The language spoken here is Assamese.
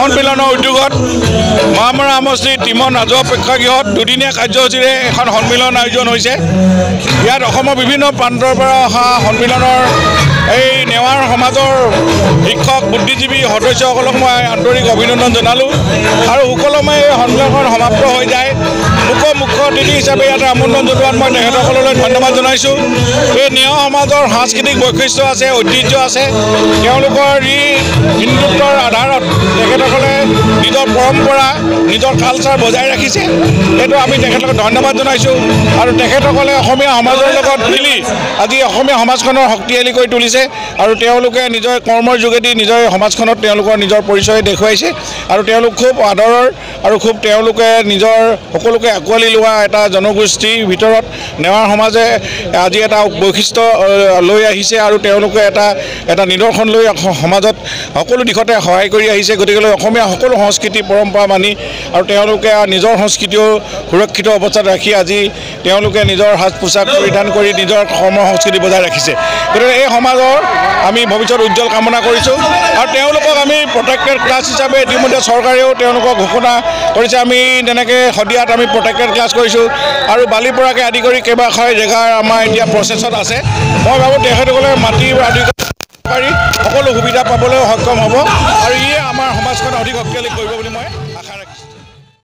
সন্মিলনৰ উদ্যোগত মহামৰা সমষ্টিৰ টিমন ৰাজহুৱা প্ৰেক্ষাগৃহত দুদিনীয়া কাৰ্যসূচীৰে এখন সন্মিলন আয়োজন হৈছে। ইয়াত অসমৰ বিভিন্ন প্ৰান্তৰ পৰা অহা সন্মিলনৰ এই নেৱাৰ সমাজৰ শিক্ষক বুদ্ধিজীৱী সদস্যসকলক মই আন্তৰিক অভিনন্দন জনালোঁ আৰু সুকলমে এই সন্মিলনখন সমাপ্ত হৈ যায়। মুখ্য অতিথি হিচাপে ইয়াত আমন্ত্ৰণ জনোৱাত মই তেখেতসকললৈ ধন্যবাদ জনাইছোঁ। এই নেৱাৰ সমাজৰ সাংস্কৃতিক বৈশিষ্ট্য আছে, ঐতিহ্য আছে। তেওঁলোকৰ ই হিন্দুত্বৰ আধাৰত তেখেতসকলে নিজৰ পৰম্পৰা, নিজৰ কালচাৰ বজাই ৰাখিছে। এইটো আমি তেখেতলোকক ধন্যবাদ জনাইছোঁ আৰু তেখেতসকলে অসমীয়া সমাজৰ লগত মিলি আজি অসমীয়া সমাজখনৰ শক্তিশালী কৰি তুলিছে আৰু তেওঁলোকে নিজৰ কৰ্মৰ যোগেদি নিজৰ সমাজখনত তেওঁলোকৰ নিজৰ পৰিচয় দেখুৱাইছে আৰু তেওঁলোক খুব আদৰৰ আৰু খুব তেওঁলোকে নিজৰ সকলোকে আঁকোৱালি লোৱা এটা জনগোষ্ঠীৰ ভিতৰত নেৱাৰ সমাজে আজি এটা বৈশিষ্ট্য লৈ আহিছে আৰু তেওঁলোকে এটা নিদৰ্শন লৈ সমাজত সকলো দিশতে সহায় কৰি আহিছে। গতিকে অসমীয়া সকলো সংস্কৃতি পৰম্পৰা মানি আৰু তেওঁলোকে নিজৰ সংস্কৃতিও সুৰক্ষিত অৱস্থাত ৰাখি আজি তেওঁলোকে নিজৰ সাজ পোছাক পৰিধান কৰি নিজৰ কৰ্ম সংস্কৃতি বজাই ৰাখিছে। গতিকে এই সমাজৰ আমি ভৱিষ্যত উজ্জ্বল কামনা কৰিছোঁ আৰু তেওঁলোকক আমি প্ৰটেক্টেড ক্লাছ হিচাপে ইতিমধ্যে চৰকাৰেও তেওঁলোকক ঘোষণা কৰিছে। আমি তেনেকৈ শদিয়াত আমি প্ৰটেক্টেড ক্লাছ কৰিছোঁ আৰু বালিপৰাকে আদি কৰি কেইবাখন জেগাৰ আমাৰ এতিয়া প্ৰচেছত আছে। মই ভাবোঁ তেখেতসকলে মাটি আদি সকলো সুবিধা পাবলৈ সক্ষম হ'ব আৰু ইয়ে আমাৰ সমাজখন অধিক শক্তিশালী কৰিব বুলি মই